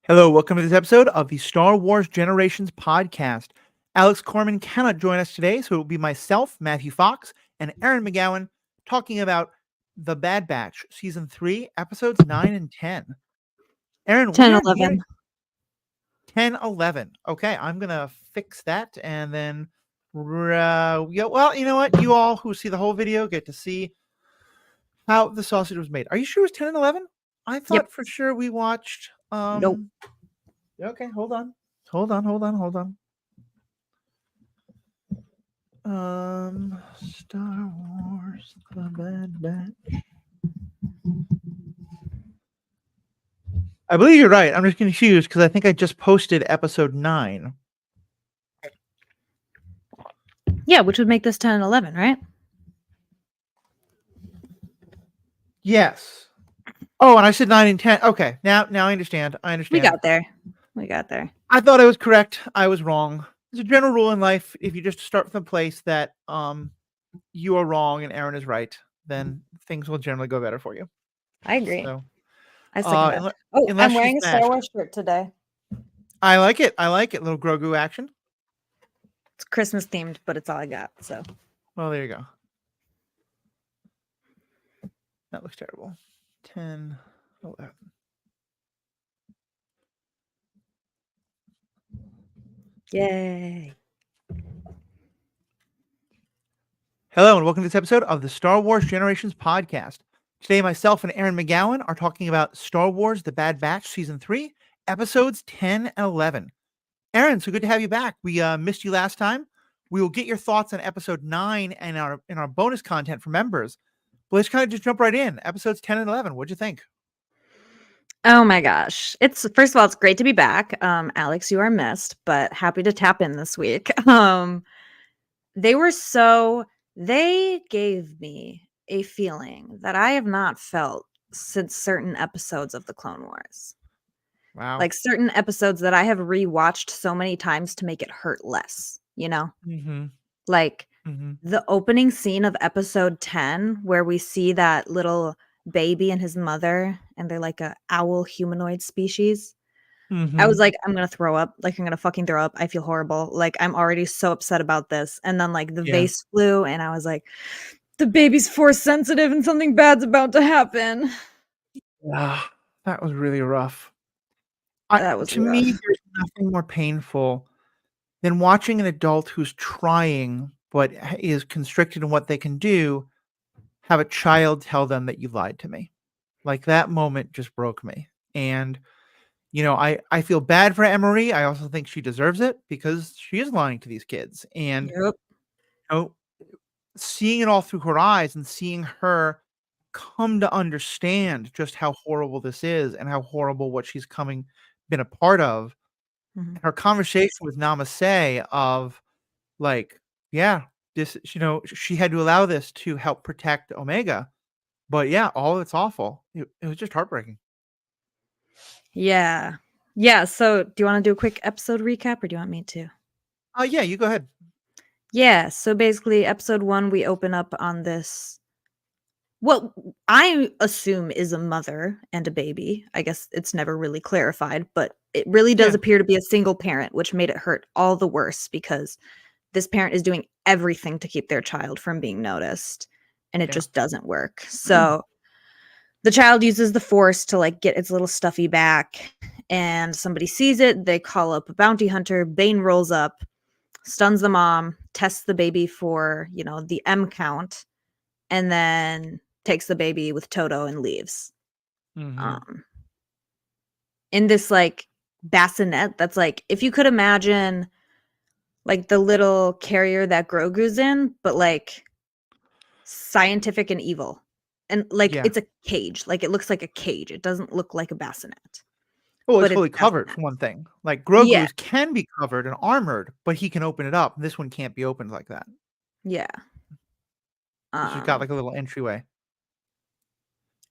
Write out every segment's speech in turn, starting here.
Hello, welcome to this episode of the Star Wars Generations podcast. Alex Corman cannot join us today, so it will be myself, Matthew Fox, and Erin McGowan talking about The Bad Batch, Season 3, Episodes 9 and 10. Erin, 10, we are 11. near 10, 11. Okay, I'm going to fix that, and then, well, you know what? You all who see the whole video get to see how the sausage was made. Are you sure it was 10 and 11? I thought Yep. for sure we watched... Nope. Okay, hold on. Hold on. Star Wars, The Bad Batch. I believe you're right. I'm just confused because I think I just posted episode 9. Yeah, which would make this 10 and 11, right? Yes. Oh, and I said 9 and 10. Okay, now I understand. We got there. I thought I was correct. I was wrong. There's a general rule in life: if you just start from a place that you are wrong and Erin is right, then things will generally go better for you. I agree. So, I second that. Oh, unless I'm wearing a she's Star smashed. Wars shirt today. I like it. Little Grogu action. It's Christmas themed, but it's all I got. So, Well, there you go. That looks terrible. 10, 11. yay. Hello, and welcome to this episode of the Star Wars Generations podcast. Today, myself and Erin McGowan are talking about Star Wars The Bad Batch Season 3, Episodes 10 and 11. Erin, so good to have you back. We missed you last time. We will get your thoughts on Episode 9 and our bonus content for members. But let's kind of just jump right in. Episodes 10 and 11, what'd you think? Oh my gosh. It's first of all, it's great to be back. Alex, you are missed, but happy to tap in this week. They gave me a feeling that I have not felt since certain episodes of the Clone Wars. Wow. Like certain episodes that I have rewatched so many times to make it hurt less, you know? Mm-hmm. Like Mm-hmm. the opening scene of episode 10 where we see that little baby and his mother and they're like a owl humanoid species. Mm-hmm. I was like, I'm gonna throw up. Like I'm gonna fucking throw up. I feel horrible. Like I'm already so upset about this. And then like the vase flew and I was like, the baby's force sensitive and something bad's about to happen. Yeah, that was really rough. That was To rough. me, there's nothing more painful than watching an adult who's trying but is constricted in what they can do have a child tell them that you lied to me. Like that moment just broke me. And I feel bad for Emery. I also think she deserves it because she is lying to these kids. And Yep. Seeing it all through her eyes and seeing her come to understand just how horrible this is and how horrible what she's been a part of. Mhm. Her conversation with Namaste of like, yeah, this, she had to allow this to help protect Omega. But yeah, all of it's awful. It was just heartbreaking. Yeah. Yeah. So do you want to do a quick episode recap or do you want me to? Yeah, you go ahead. Yeah. So basically, episode 1, we open up on this. What I assume is a mother and a baby. I guess it's never really clarified, but it really does Yeah. appear to be a single parent, which made it hurt all the worse because this parent is doing everything to keep their child from being noticed and it Yeah. just doesn't work. So the child uses the force to like get its little stuffy back and somebody sees it. They call up a bounty hunter. Bane rolls up, stuns the mom, tests the baby for, the M count, and then takes the baby with Toto and leaves. Mm-hmm. In this like bassinet that's like, if you could imagine like the little carrier that Grogu's in, but like scientific and evil. And like Yeah. it's a cage. Like it looks like a cage. It doesn't look like a bassinet. Well, But it's it's fully a covered bassinet. for one thing. Like Yeah. Grogu's can be covered and armored, but he can open it up. This one can't be opened like that. Yeah. It's just got like a little entryway.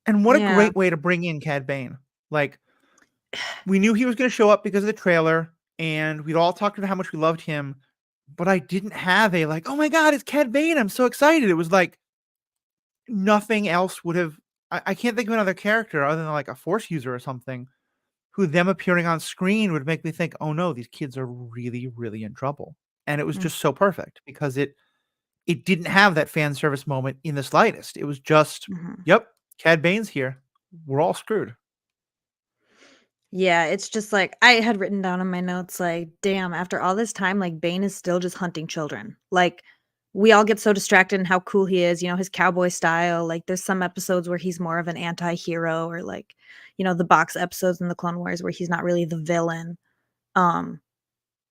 And what a Yeah. great way to bring in Cad Bane. Like, we knew he was going to show up because of the trailer, and we'd all talked about how much we loved him, but I didn't have a like, oh my God, it's Cad Bane. I'm so excited. It was like nothing else would have. I can't think of another character other than like a Force user or something who them appearing on screen would make me think, oh no, these kids are really, really in trouble. And it was Mm. just so perfect because it didn't have that fan service moment in the slightest. It was just, Mhm. yep, Cad Bane's here. We're all screwed. Yeah, it's just like I had written down in my notes, like, damn, after all this time, like Bane is still just hunting children. Like, we all get so distracted in how cool he is, his cowboy style. Like, there's some episodes where he's more of an anti-hero, or like, the box episodes in the Clone Wars where he's not really the villain. Um,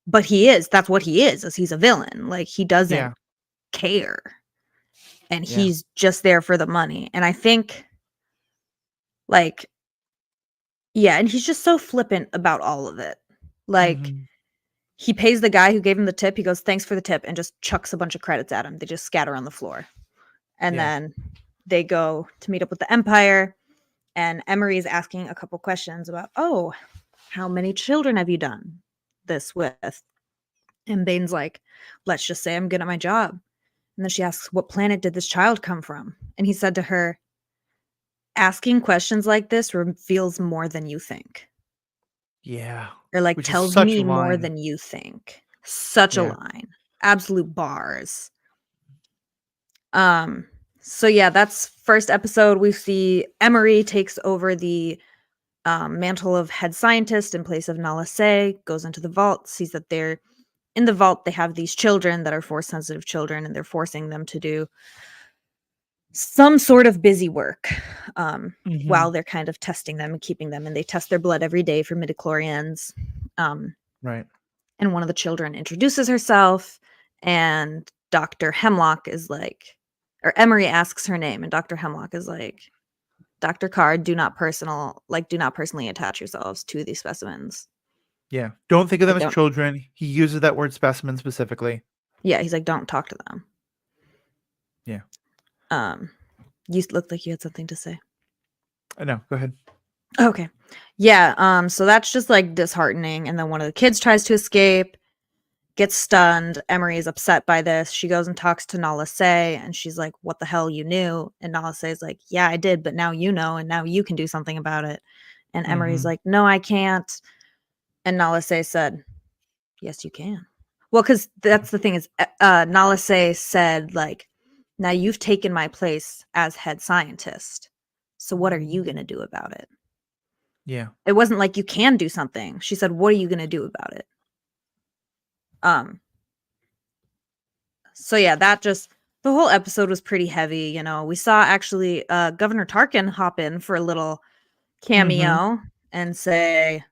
but he is. That's what he is he's a villain. Like, he doesn't Yeah. care. And Yeah. he's just there for the money. And I think, like, yeah, and he's just so flippant about all of it. Like, Hmm. he pays the guy who gave him the tip. He goes, "Thanks for the tip," and just chucks a bunch of credits at him. They just scatter on the floor. And Yeah. then they go to meet up with the Empire, and Emery is asking a couple questions about, "Oh, how many children have you done this with?" And Bane's like, "Let's just say I'm good at my job." And then she asks, "What planet did this child come from?" And he said to her, "Asking questions like this reveals more than you think." Yeah. Or, like, Which is tells such a me more line. than you think. Such a Yeah. line. Absolute bars. Um, so yeah, that's first episode. We see Emery takes over the mantle of head scientist in place of Nala Se, goes into the vault, sees that they're in the vault. They have these children that are force sensitive children, and they're forcing them to do some sort of busy work Hmm. while they're kind of testing them and keeping them. And they test their blood every day for midichlorians. Um, Right. and one of the children introduces herself, and Dr. Hemlock is like, or Emery asks her name, and Dr. Hemlock is like, "Dr. Card, do not personally attach yourselves to these specimens." Yeah. Don't think of them Like, as don't. children. He uses that word specimen specifically. Yeah, he's like, "Don't talk to them." Yeah. Um, you looked like you had something to say. No, go ahead. Okay. Yeah, so that's just like disheartening. And then one of the kids tries to escape, gets stunned. Emery is upset by this. She goes and talks to Nala Se, and she's like, "What the hell, you knew?" And Nala Se is like, "Yeah, I did, but now you know, and now you can do something about it." And Emery's Hmm. like, "No, I can't." And Nala Se said, "Yes, you can." Well, because that's the thing is, Nala Se said, like, "Now you've taken my place as head scientist. So what are you going to do about it?" Yeah. It wasn't like you can do something. She said, "What are you going to do about it?" Um, So yeah, that just the whole episode was pretty heavy. We saw actually Governor Tarkin hop in for a little Hmm. cameo and say,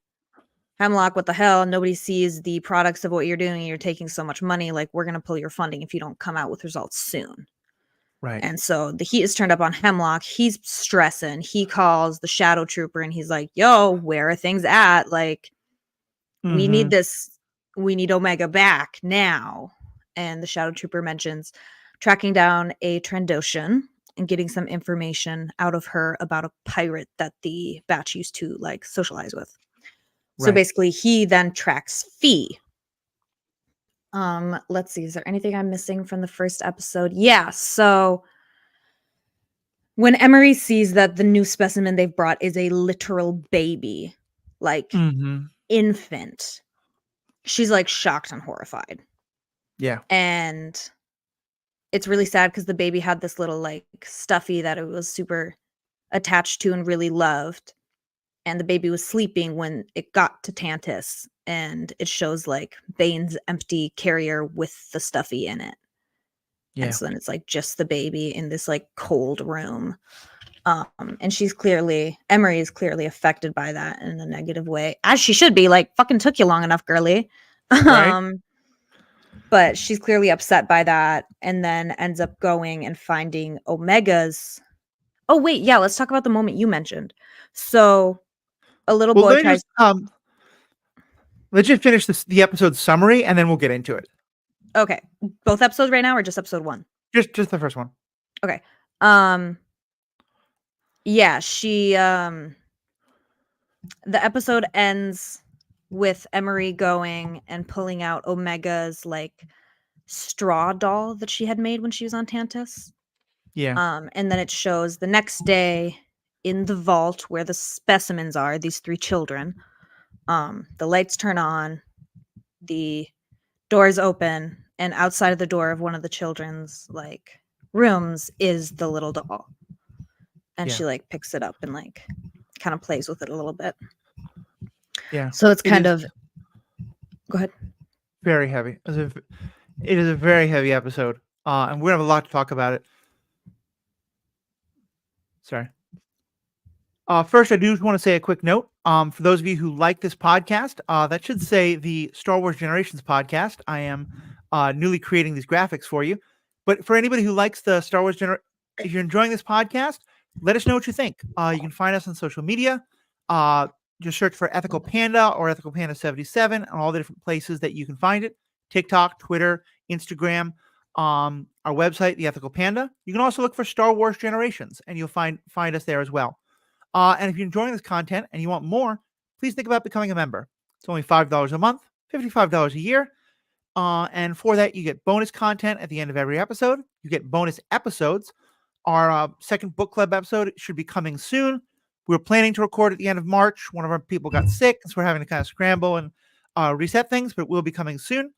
"Hemlock, what the hell? Nobody sees the products of what you're doing. You're taking so much money. Like, we're gonna pull your funding if you don't come out with results soon." Right. And so the heat is turned up on Hemlock. He's stressing. He calls the Shadow Trooper and he's like, "Yo, where are things at? Like, we need Hmm. this. We need Omega back now." And the Shadow Trooper mentions tracking down a Trandoshan and getting some information out of her about a pirate that the batch used to like socialize with. So Right. basically he then tracks Fee. Let's see, is there anything I'm missing from the first episode? Yeah, so when Emery sees that the new specimen they've brought is a literal baby, like Hmm. infant, she's like shocked and horrified. Yeah. And it's really sad because the baby had this little like stuffy that it was super attached to and really loved. And the baby was sleeping when it got to Tantus, and it shows like Bane's empty carrier with the stuffy in it. And Yeah. so then it's like just the baby in this like cold room. And Emery is clearly affected by that in a negative way, as she should be. Like, fucking took you long enough, girly. Right. um, but she's clearly upset by that, and then ends up going and finding Omega's. Oh wait, yeah, let's talk about the moment you mentioned. So a little Well, boy tries. let's just finish the episode summary and then we'll get into it. Okay, both episodes right now, or just episode 1? Just the first one. Okay. Um, yeah, the episode ends with Emery going and pulling out Omega's like straw doll that she had made when she was on Tantus. Yeah. And then it shows the next day in the vault where the specimens are, these 3 children. The lights turn on, the doors open, and outside of the door of one of the children's like rooms is the little doll. And Yeah. she like picks it up and like kind of plays with it a little bit. Yeah. So it's It kind is of go ahead. very heavy. It is a very heavy episode. And we're gonna have a lot to talk about it. Sorry. First, I do want to say a quick note. For those of you who like this podcast, that should say the Star Wars Generations podcast. I am newly creating these graphics for you. But for anybody who likes the Star Wars if you're enjoying this podcast, let us know what you think. You can find us on social media. Just search for Ethical Panda or Ethical Panda 77 on all the different places that you can find it. TikTok, Twitter, Instagram, our website, The Ethical Panda. You can also look for Star Wars Generations, and you'll find us there as well. And if you're enjoying this content and you want more, please think about becoming a member. It's only $5 a month, $55 a year. And for that, you get bonus content at the end of every episode. You get bonus episodes. Our second book club episode should be coming soon. We were planning to record at the end of March. One of our people got sick, so we're having to kind of scramble and reset things, but it will be coming soon.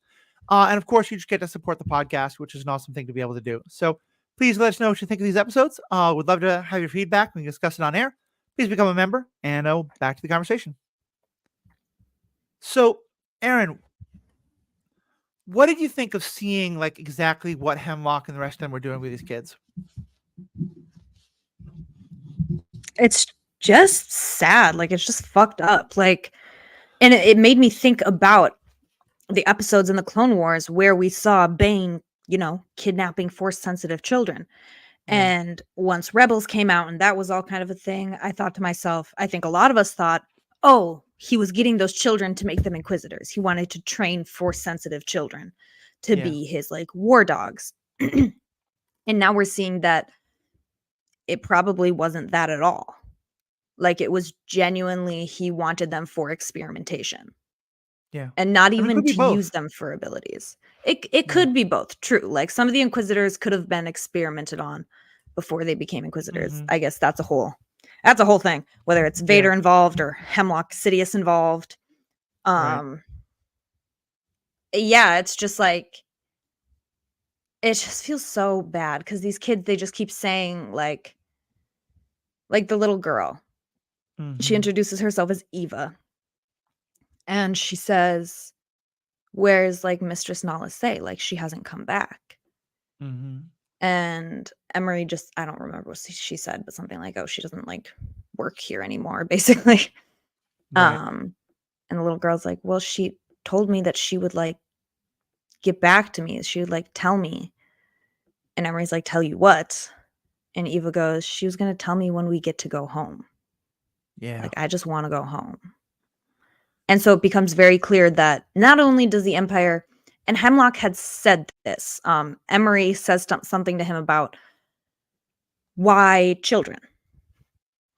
And of course, you just get to support the podcast, which is an awesome thing to be able to do. So please let us know what you think of these episodes. We'd love to have your feedback. We can discuss it on air. Please become a member, and back to the conversation. So, Erin, what did you think of seeing like exactly what Hemlock and the rest of them were doing with these kids? It's just sad. Like it's just fucked up. Like, and it made me think about the episodes in the Clone Wars where we saw Bane, kidnapping Force-sensitive children. Yeah. And once Rebels came out and that was all kind of a thing, I thought to myself, I think a lot of us thought, oh, he was getting those children to make them Inquisitors. He wanted to train Force-sensitive children to be his like war dogs. And now we're seeing that it probably wasn't that at all. Like it was genuinely he wanted them for experimentation. Yeah. And not I mean, it even could be to both. use them for abilities. It could be both, true. Like some of the Inquisitors could have been experimented on before they became Inquisitors. I guess that's a whole thing. Whether it's Vader involved or Hemlock Sidious involved. Right. Yeah, it's just like it just feels so bad because these kids, they just keep saying like the little girl. She introduces herself as Eva. And she says, where's like Mistress Nala say? Like she hasn't come back. And Emery just, I don't remember what she said, but something like, oh, she doesn't like work here anymore, basically. Right. And the little girl's like, well, she told me that she would like get back to me. She would like tell me. And Emery's like, tell you what? And Eva goes, she was going to tell me when we get to go home. Yeah. Like, I just want to go home. And so it becomes very clear that not only does the Empire, and Hemlock had said this, Emery says something to him about why children?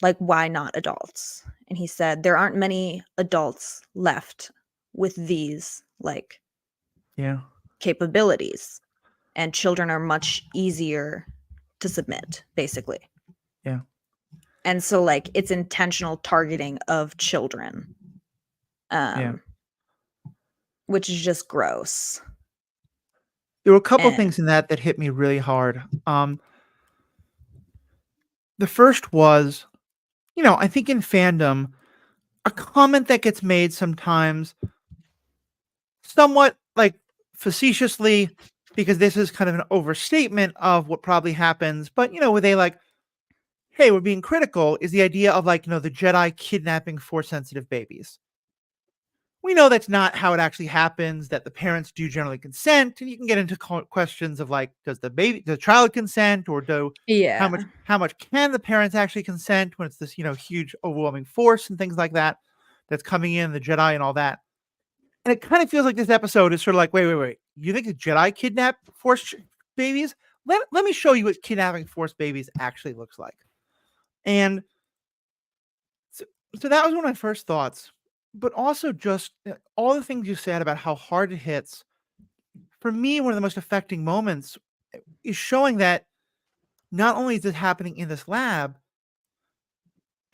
Like, why not adults? And he said, there aren't many adults left with these, like, capabilities. And children are much easier to submit, basically. Yeah. And so, like, it's intentional targeting of children. Which is just gross. There were a couple things in that hit me really hard. The first was, I think in fandom, a comment that gets made sometimes somewhat like facetiously, because this is kind of an overstatement of what probably happens, but where they like, hey, we're being critical, is the idea of like, the Jedi kidnapping Force sensitive babies. We know that's not how it actually happens, that the parents do generally consent, and you can get into questions of like, does the child consent, or how much can the parents actually consent when it's this, huge overwhelming force and things like that that's coming in, the Jedi and all that. And it kind of feels like this episode is sort of like, wait. You think the Jedi kidnap Force babies? Let me show you what kidnapping Force babies actually looks like. And so that was one of my first thoughts. But also just all the things you said about how hard it hits. For me, one of the most affecting moments is showing that not only is this happening in this lab,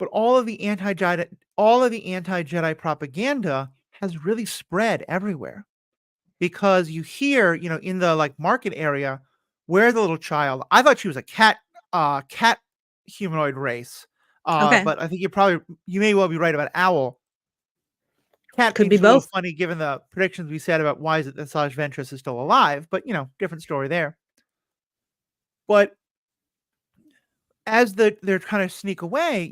But all of the anti-Jedi propaganda has really spread everywhere because you hear, in the like market area, where the little child. I thought she was a cat humanoid race. Okay. But I think you may well be right about owl. Cat Could being be just a little both. funny given the predictions we said about why is it that Asajj Ventress is still alive, but different story there. But as they're trying to sneak away,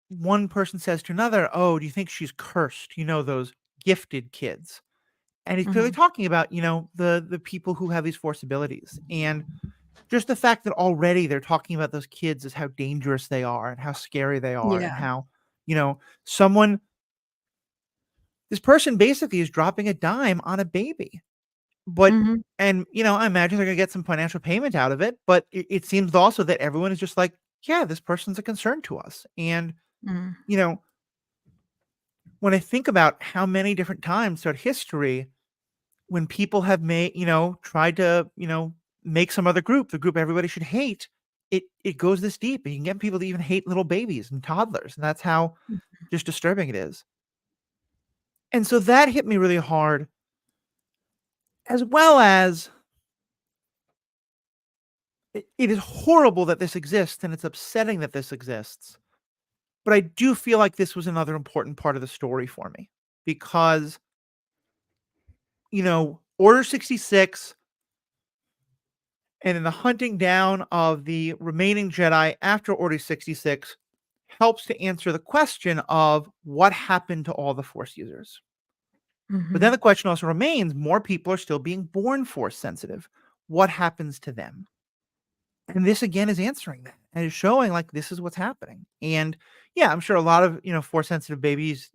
one person says to another, "Oh, do you think she's cursed? Those gifted kids." And he's clearly Mhm. talking about, the people who have these force abilities. And just the fact that already they're talking about those kids as how dangerous they are and how scary they are and Yeah. how, someone this person basically is dropping a dime on a baby. But Mhm. and, I imagine they're gonna get some financial payment out of it, but it seems also that everyone is just like, "Yeah, this person's a concern to us." And, Mhm. you know, when I think about how many different times throughout history when people have tried to, make some other group, the group everybody should hate, it goes this deep, and you can get people to even hate little babies and toddlers, and that's how just disturbing it is. And so that hit me really hard, as well as it is horrible that this exists, and it's upsetting that this exists. But I do feel like this was another important part of the story for me because, Order 66 and then the hunting down of the remaining Jedi after Order 66 helps to answer the question of what happened to all the Force users. But then Mhm. the question also remains, more people are still being born Force sensitive. What happens to them? And this again is answering that and is showing like this is what's happening. And yeah, I'm sure a lot of, Force sensitive babies,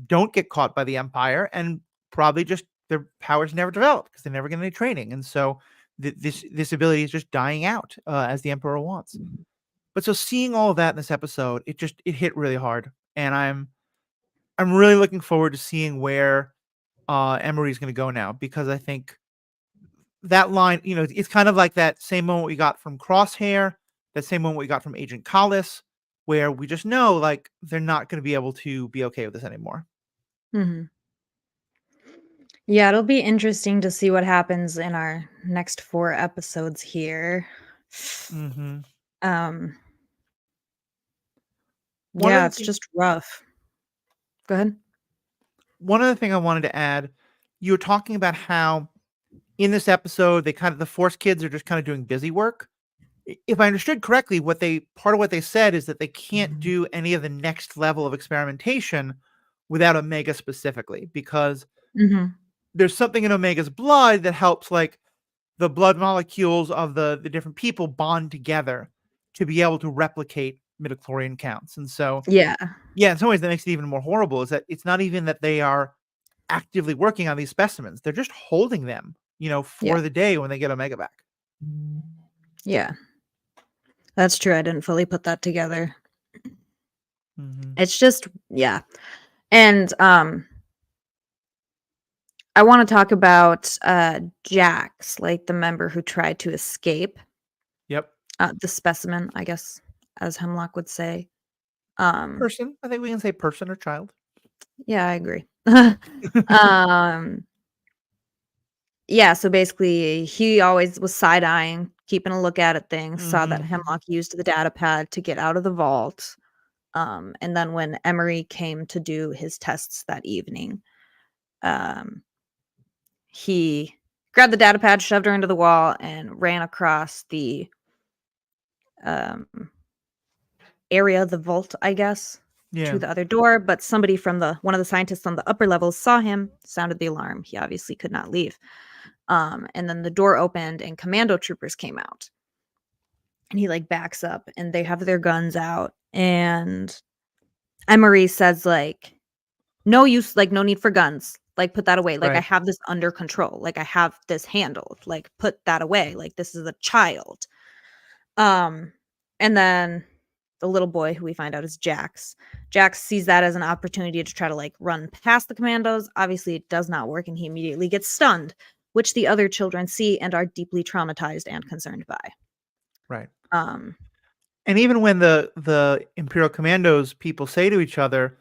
don't get caught by the Empire and probably just their powers never develop because they never get any training. And so this ability is just dying out as the Emperor wants. But so seeing all of that in this episode, it hit really hard. And I'm really looking forward to seeing where Emery's gonna go now because I think that line, it's kind of like that same moment we got from Crosshair, that same moment we got from Agent Collis, where we just know like they're not gonna be able to be okay with this anymore. Mhm. Yeah, it'll be interesting to see what happens in our next 4 episodes here. Hmm. Um, One of yeah, the it's things just rough. Go ahead. One other thing I wanted to add, you were talking about how in this episode the Force kids are just kind of doing busy work. If I understood correctly, what they part of what they said is that they can't do any of the next level of experimentation without Omega specifically, because Mhm. there's something in Omega's blood that helps like the blood molecules of the different people bond together to be able to replicate midichlorian counts. And so, Yeah, yeah, in some ways that makes it even more horrible is that it's not even that they are actively working on these specimens. They're just holding them, yeah, for the day when they get Omega back. yeah. That's true, I didn't fully put that together. Mhm. It's just yeah. And, I wanna talk about, Jax, like, the member who tried to escape, Yep. the specimen, I guess, as Hemlock would say. Um, Person. I think we can say person or child. yeah, I agree. Um, yeah, so basically, he always was side-eyeing, keeping a lookout at things, saw that Mhm. Hemlock used the data pad to get out of the vault, and then when Emery came to do his tests that evening, um, he grabbed the data pad, shoved her into the wall, and ran across the, um, area, the vault, I guess, to Yeah. the other door, but somebody from the one of the scientists on the upper levels saw him, sounded the alarm. He obviously could not leave. And then the door opened and commando troopers came out. And he like backs up and they have their guns out. And Emery says, like, no use, like, no need for guns. Like, put that away. Like, I Right. have this under control. Like, I have this handled. Like, put that away. Like, this is a child. Um, and then the little boy who we find out is Jax. Jax sees that as an opportunity to try to like run past the commandos. Obviously, it does not work, and he immediately gets stunned, which the other children see and are deeply traumatized and concerned by. Right. Um, And even when the Imperial Commandos people say to each other,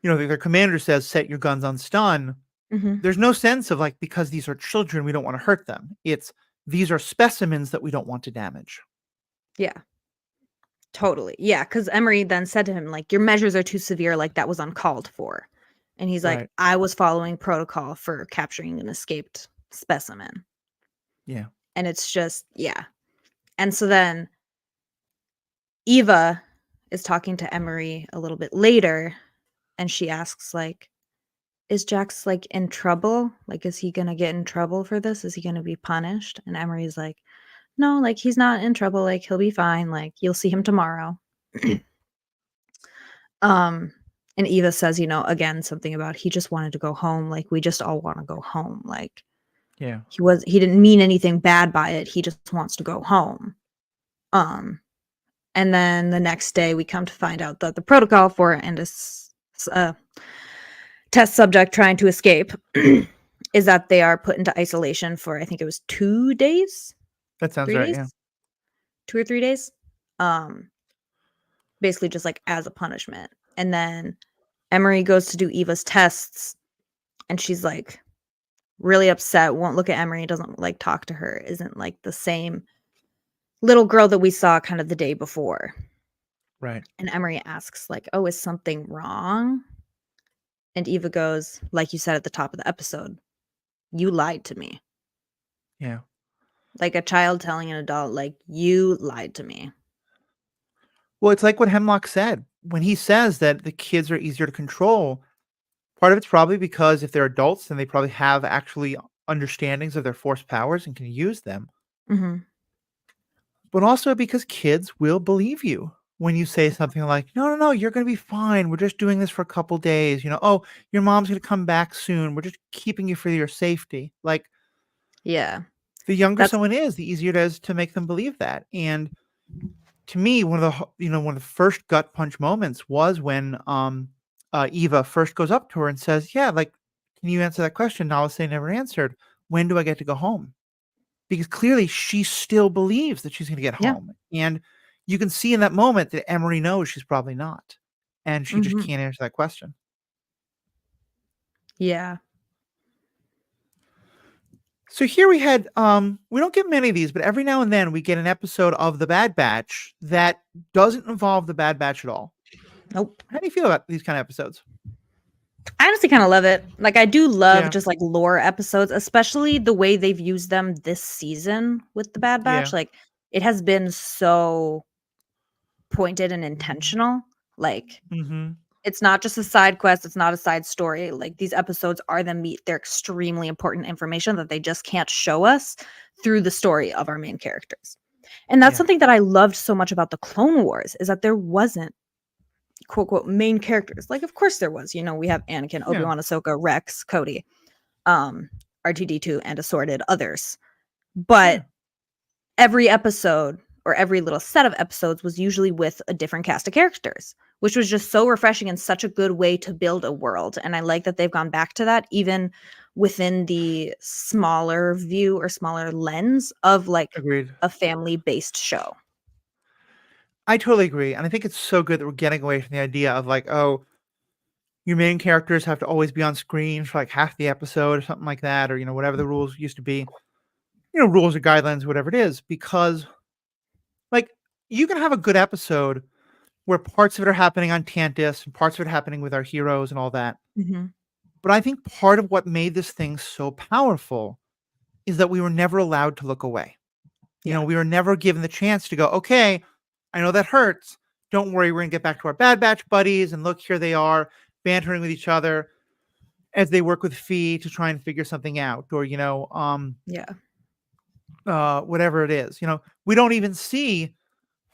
their commander says, "Set your guns on stun." Mhm. There's no sense of like, because these are children, we don't want to hurt them. It's these are specimens that we don't want to damage. Yeah, totally. Yeah, because Emery then said to him, like, "Your measures are too severe, like, that was uncalled for." And he's like, Right. "I was following protocol for capturing an escaped specimen." Yeah. And it's just yeah. And so then Eva is talking to Emery a little bit later, and she asks, like, "Is Jax, like, in trouble? Like, is he gonna get in trouble for this? Is he gonna be punished?" And Emery's like, "No, like, he's not in trouble, like, he'll be fine, like, you'll see him tomorrow." Um, and Eva says, again, something about he just wanted to go home, like, we just all wanna go home, like, Yeah. he didn't mean anything bad by it, he just wants to go home. Um, and then the next day, we come to find out that the protocol for and test subject trying to escape is that they are put into isolation for, I think it was 2 days? That sounds 3 right. days? Yeah. 2 or 3 days? Um, basically just, like, as a punishment. And then Emery goes to do Eva's tests, and she's, like, really upset, won't look at Emery, doesn't, like, talk to her, isn't, like, the same little girl that we saw kind of the day before. Right. And Emery asks, like, "Oh, is something wrong?" And Eva goes, like you said at the top of the episode, "You lied to me." Yeah. Like a child telling an adult, like, "You lied to me." Well, it's like what Hemlock said when he says that the kids are easier to control. Part of it's probably because if they're adults, then they probably have actually understandings of their force powers and can use them. Mhm. But also because kids will believe you when you say something like, "No, no, no, you're going to be fine. We're just doing this for a couple days. Oh, your mom's going to come back soon. We're just keeping you for your safety." Like Yeah. the younger That's someone is, the easier it is to make them believe that. And to me, one of the first gut punch moments was when Eva first goes up to her and says, "Yeah, like, can you answer that question?" Nalase never answered. When do I get to go home? Because clearly she still believes that she's gonna get yeah. home, and you can see in that moment that Emery knows she's probably not, and she just Mhm. can't answer that question. Yeah. So here we had, we don't get many of these, but every now and then we get an episode of The Bad Batch that doesn't involve The Bad Batch at all. Nope. How do you feel about these kind of episodes? I honestly kinda love it. Like, I do love Yeah, just, like, lore episodes, especially the way they've used them this season with The Bad yeah, Batch, like, it has been so pointed and intentional, like, mhm, it's not just a side quest, it's not a side story, like, these episodes are the meat, they're extremely important information that they just can't show us through the story of our main characters. And that's yeah, something that I loved so much about the Clone Wars, is that there wasn't, quote, quote, "main characters." Like, of course there was, we have Anakin, yeah, Obi-Wan, Ahsoka, Rex, Cody, um, R2-D2, and assorted others. But yeah, every episode or every little set of episodes was usually with a different cast of characters, which was just so refreshing and such a good way to build a world. And I like that they've gone back to that even within the smaller view or smaller lens of like agreed. a family-based show. I totally agree, and I think it's so good that we're getting away from the idea of like, oh, your main characters have to always be on screen for like half the episode or something like that, or whatever the rules used to be. Rules or guidelines, whatever it is, because like you can have a good episode where parts of it are happening on Tantus and parts of it happening with our heroes and all that. Mhm. But I think part of what made this thing so powerful is that we were never allowed to look away. Yeah. We were never given the chance to go, okay, I know that hurts. Don't worry, we're gonna get back to our Bad Batch buddies, and look, here they are, bantering with each other as they work with Fee to try and figure something out, or Yeah. whatever it is. We don't even see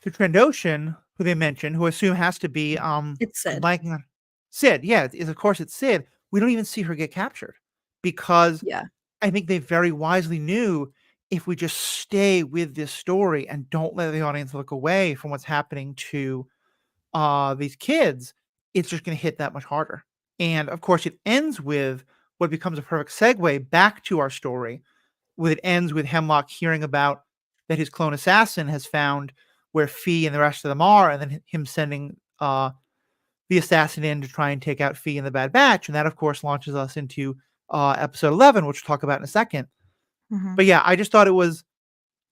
the Trandoshan, who they mentioned, who I assume has to be It's I'm Sid. blanking on Sid. Yeah, of course it's Sid. We don't even see her get captured because Yeah. I think they very wisely knew if we just stay with this story and don't let the audience look away from what's happening to these kids, it's just going to hit that much harder. And of course, it ends with what becomes a perfect segue back to our story. With it ends with Hemlock hearing about that his clone assassin has found where Fee and the rest of them are, and then him sending the assassin in to try and take out Fee and the Bad Batch, and that of course launches us into episode 11, which we'll talk about in a second. Mhm. But yeah, I just thought it was.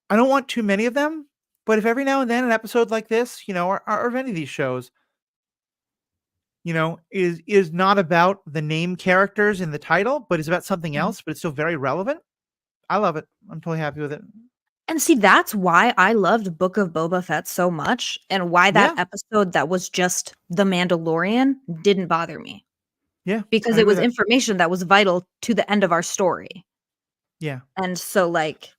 I don't want too many of them, but if every now and then an episode like this, or of any of these shows, is not about the name characters in the title, but is about something Mhm. else, but it's still very relevant. I love it. I'm totally happy with it. And see, that's why I loved Book of Boba Fett so much, and why that Yeah, episode that was just The Mandalorian didn't bother me, yeah, because I it agree was with it. information that was vital to the end of our story. Yeah, And so, like,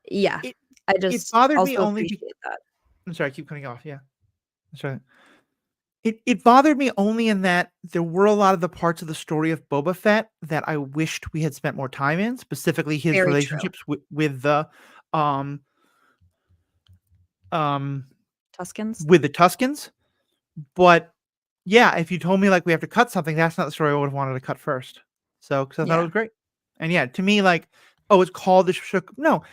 yeah, it I it just bothered me also only. appreciate that. I'm sorry, I keep cutting off. Yeah, that's right. It bothered me only in that there were a lot of the parts of the story of Boba Fett that I wished we had spent more time in, specifically his Very true. relationships with the um um Tuskens? with the Tuscans. But yeah, if you told me like we have to cut something, that's not the story I would have wanted to cut first. So because I thought it Yeah. was great. And yeah, to me, like, oh, it's called the shook. No,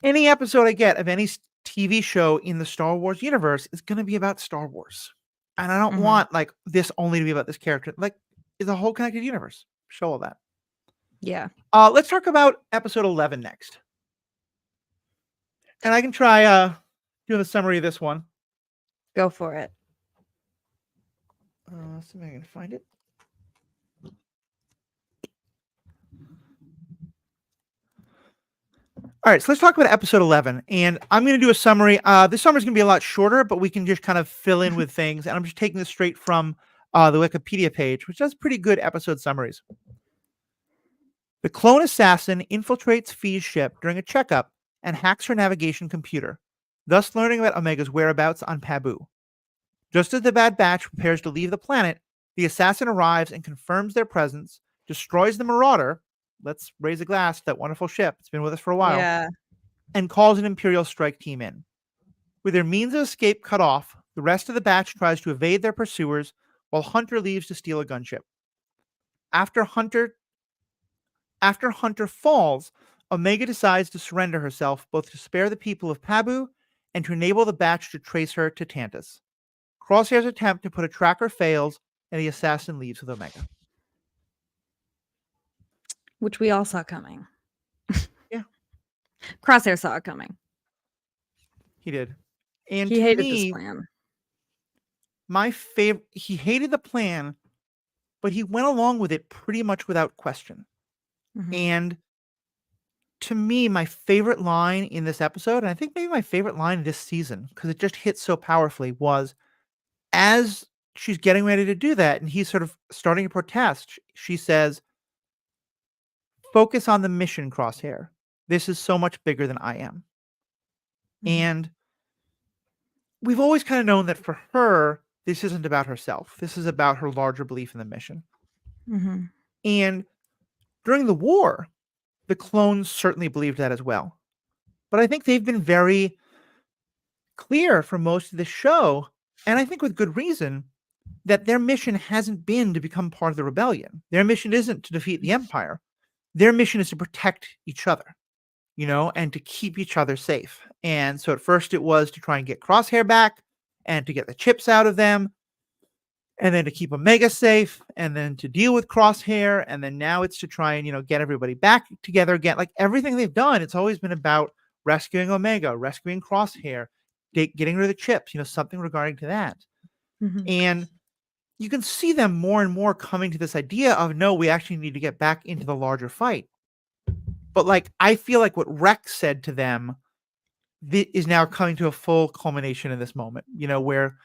any episode I get of any TV show in the Star Wars universe is going to be about Star Wars. And I don't Mhm. want like this only to be about this character. Like, it's a whole connected universe. Show all that. Yeah. Let's talk about episode 11 next. And I can try doing a summary of this one. Go for it. See if I can find it. All right, so let's talk about episode 11, and I'm going to do a summary. This summary is going to be a lot shorter, but we can just kind of fill in with things, and I'm just taking this straight from the Wikipedia page, which does pretty good episode summaries. The clone assassin infiltrates Fee's ship during a checkup and hacks her navigation computer, thus learning about Omega's whereabouts on Pabu. Just as the Bad Batch prepares to leave the planet, the assassin arrives and confirms their presence, destroys the Marauder. Let's raise a glass to that wonderful ship. It's been with us for a while. Yeah. And calls an Imperial strike team in. With their means of escape cut off, the rest of the batch tries to evade their pursuers while Hunter leaves to steal a gunship. After Hunter falls, Omega decides to surrender herself both to spare the people of Pabu and to enable the batch to trace her to Tantus. Crosshair's attempt to put a tracker fails, and the assassin leaves with Omega. Which we all saw coming. Yeah. Crosshair saw it coming. He did. And He to hated this me, plan. my favorite, he hated the plan, but he went along with it pretty much without question. Mhm. And to me, my favorite line in this episode, and I think maybe my favorite line this season, because it just hit so powerfully, was as she's getting ready to do that, and he's sort of starting to protest, she says, "Focus on the mission, Crosshair. This is so much bigger than I am." Mhm. And we've always kind of known that for her, this isn't about herself. This is about her larger belief in the mission. Mhm. And during the war, the clones certainly believed that as well. But I think they've been very clear for most of the show, and I think with good reason, that their mission hasn't been to become part of the rebellion. Their mission isn't to defeat the Empire. Their mission is to protect each other, and to keep each other safe. And so at first it was to try and get Crosshair back and to get the chips out of them, and then to keep Omega safe, and then to deal with Crosshair, and then now it's to try and get everybody back together again. Like everything they've done, it's always been about rescuing Omega, rescuing Crosshair, getting rid of the chips, something regarding to that. Mhm. And you can see them more and more coming to this idea of, no, we actually need to get back into the larger fight. But like, I feel like what Rex said to them is now coming to a full culmination in this moment, where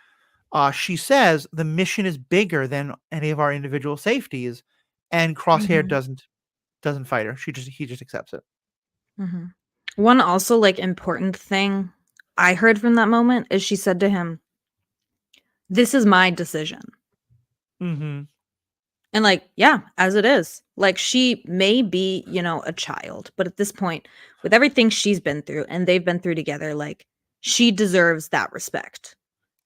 she says the mission is bigger than any of our individual safeties, and Crosshair Mhm. doesn't fight her. He just accepts it. Mhm. One also, like, important thing I heard from that moment is she said to him, "This is my decision." Mm-hmm. And, like, yeah, as it is. Like, she may be, a child, but at this point, with everything she's been through and they've been through together, like, she deserves that respect.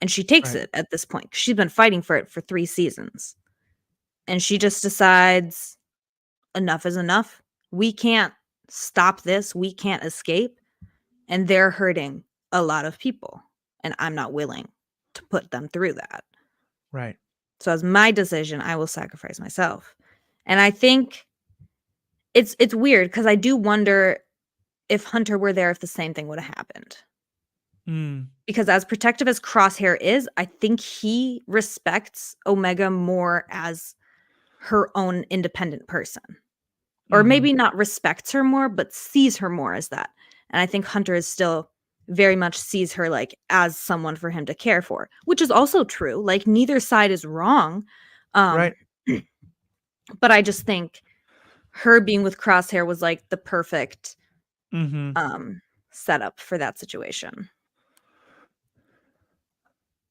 And she takes Right. it at this point. She's been fighting for it for 3 seasons. And she just decides enough is enough. We can't stop this. We can't escape. And they're hurting a lot of people, and I'm not willing to put them through that. Right. So as my decision, I will sacrifice myself. And I think it's weird because I do wonder if Hunter were there, if the same thing would have happened. Mm. Because as protective as Crosshair is, I think he respects Omega more as her own independent person. Or Mhm. maybe not respects her more, but sees her more as that. And I think Hunter is still very much sees her like as someone for him to care for, which is also true. Like neither side is wrong. Um, Right. but I just think her being with Crosshair was like the perfect Mhm. setup for that situation.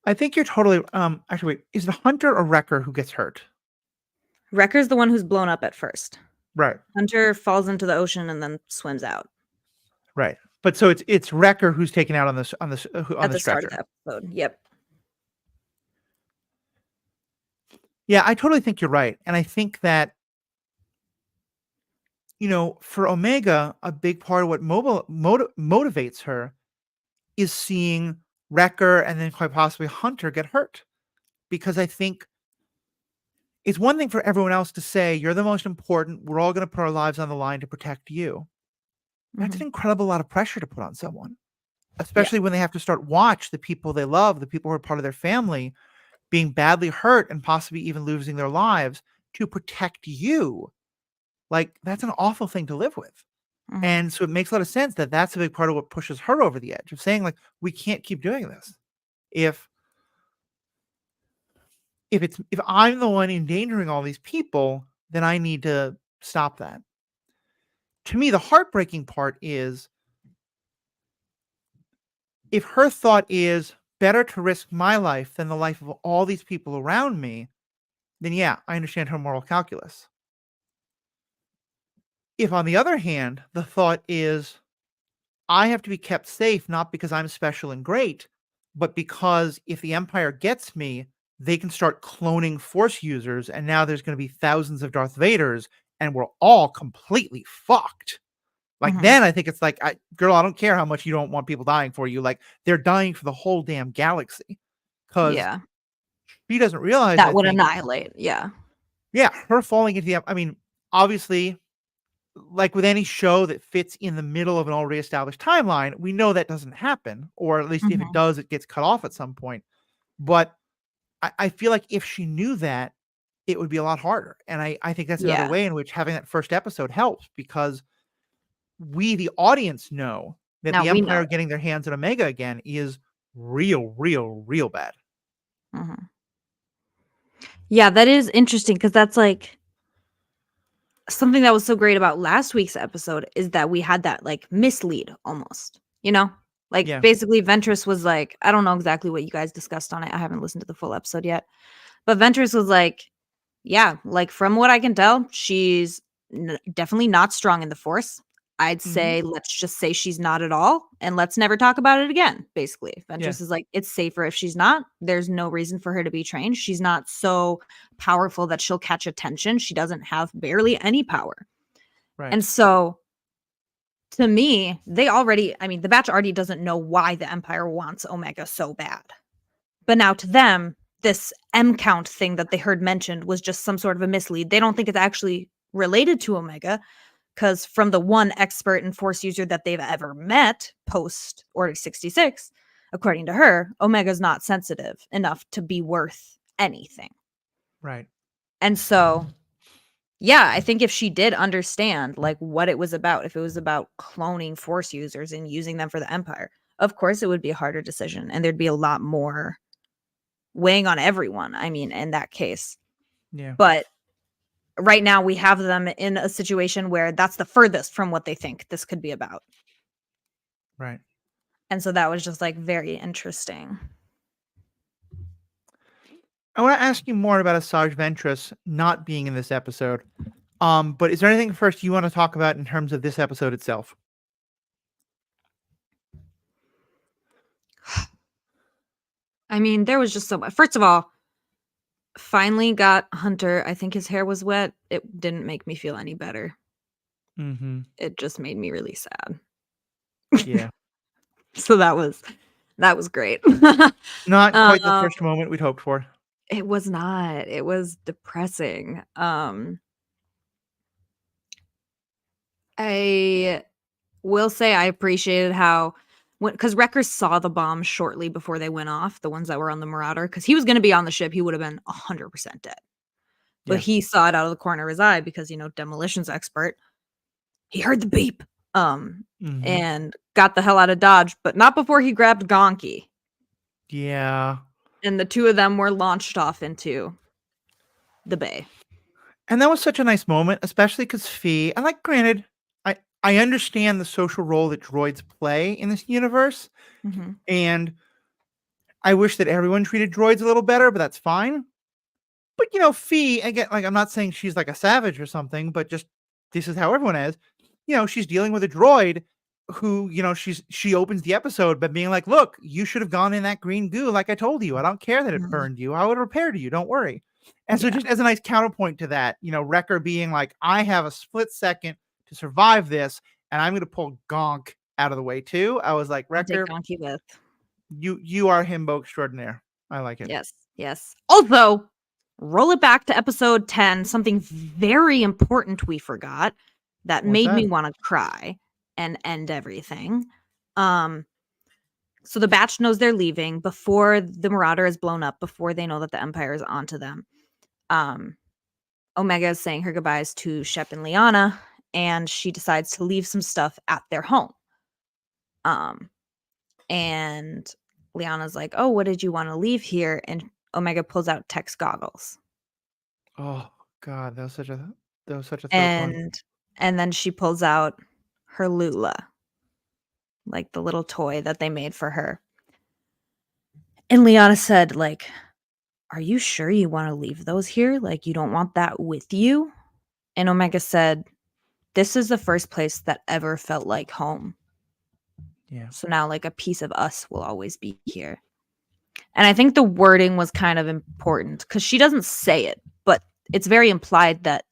I think you're totally actually wait, is the Hunter or Wrecker who gets hurt? Wrecker's the one who's blown up at first. Right. Hunter falls into the ocean and then swims out Right. But so it's Wrecker who's taken out on this on at the the start of stretcher. the episode. Yep. Yeah, I totally think you're right. And I think that, for Omega, a big part of what motivates her is seeing Wrecker and then quite possibly Hunter get hurt. Because I think it's one thing for everyone else to say, you're the most important. We're all going to put our lives on the line to protect you. That's an Mhm. incredible lot of pressure to put on someone, Yeah. especially when they have to start watch the people they love, the people who are part of their family, being badly hurt and possibly even losing their lives to protect you. Like, that's an awful thing to live with. Mhm. And so it makes a lot of sense that that's a big part of what pushes her over the edge of saying, like, we can't keep doing this. If if I'm the one endangering all these people, then I need to stop that. To me, the heartbreaking part is if her thought is better to risk my life than the life of all these people around me, then yeah, I understand her moral calculus. If, on the other hand, the thought is I have to be kept safe not because I'm special and great, but because if the Empire gets me, they can start cloning Force users, and now there's going to be thousands of Darth Vaders, and we're all completely fucked. Like, Mhm. then I think it's like, girl, I don't care how much you don't want people dying for you. Like, they're dying for the whole damn galaxy. Because Yeah. she doesn't realize, That I would think, annihilate. Yeah. yeah, her falling into the, I mean, obviously, like with any show that fits in the middle of an already established timeline, we know that doesn't happen, or at least if it Mhm. does, it gets cut off at some point. But I feel like if she knew that, it would be a lot harder. And I think that's another Yeah. way in which having that first episode helps because we, the audience, know that Now the we know Empire it. getting their hands on Omega again is real, real, real bad. Mhm. Yeah, that is interesting because that's like something that was so great about last week's episode is that we had that like mislead almost, you know? Like Yeah, basically Ventress was like, I don't know exactly what you guys discussed on it. I haven't listened to the full episode yet. But Ventress was like, yeah, like from what I can tell, she's definitely not strong in the Force. I'd hmm, say let's just say she's not at all and let's never talk about it again. Basically, yeah, Ventress is like, it's safer if she's not. There's no reason for her to be trained. She's not so powerful that she'll catch attention. She doesn't have barely any power. right, And so to me, I mean, the batch already doesn't know why the Empire wants Omega so bad. But now to them, this M count thing that they heard mentioned was just some sort of a mislead. They don't think it's actually related to Omega because from the one expert and Force user that they've ever met post Order 66, according to her, Omega's not sensitive enough to be worth anything. right, And so, yeah, I think if she did understand like what it was about, if it was about cloning Force users and using them for the Empire, of course it would be a harder decision and there'd be a lot more weighing on everyone. I mean, in that case. yeah, But right now we have them in a situation where that's the furthest from what they think this could be about. right. And so that was just like very interesting. I want to ask you more about Asajj Ventress not being in this episode. But is there anything first you want to talk about in terms of this episode itself? I mean, there was just so much. First of all, finally got Hunter. I think his hair was wet. It didn't make me feel any better. Mm-hmm. It just made me really sad. Yeah. So that was great. Not quite the Um, first moment we'd hoped for. it was not. It was depressing. I will say I appreciated how because Wrecker saw the bombs shortly before they went off, the ones that were on the Marauder, because he was going to be on the ship. He would have been 100% dead. But Yeah. he saw it out of the corner of his eye because, demolitions expert. He heard the beep Mhm. and got the hell out of Dodge, but not before he grabbed Gonky. Yeah. And the two of them were launched off into the bay. And that was such a nice moment, especially because Fee, and like, granted, I understand the social role that droids play in this universe, Mhm. and I wish that everyone treated droids a little better, but that's fine. But Fee, again, like, I'm not saying she's like a savage or something, but just this is how everyone is. She's dealing with a droid who, she opens the episode by being like, "Look, you should have gone in that green goo, like I told you. I don't care that it Mhm. burned you. I would repair to you. Don't worry." And so, Yeah. just as a nice counterpoint to that, Wrecker being like, "I have a split second to survive this, and I'm going to pull Gonk out of the way too." I was like, And take "Wrecker, Gonky with. you are himbo extraordinaire. I like it." Yes. Yes. Also, roll it back to episode 10, something very important we forgot that What's made that? me want to cry and end everything. Um, so the batch knows they're leaving before the Marauder is blown up, before they know that the Empire is onto them. Um, Omega is saying her goodbyes to Shep and Liana, and she decides to leave some stuff at their home. And Liana's like, "Oh, what did you want to leave here?" And Omega pulls out Tech's goggles. Oh God, that was such a throat punch. And then she pulls out her Lula, like the little toy that they made for her. And Liana said, like, "Are you sure you want to leave those here? Like, you don't want that with you?" And Omega said, "This is the first place that ever felt like home. Yeah. So now, like, a piece of us will always be here." And I think the wording was kind of important because she doesn't say it, but it's very implied that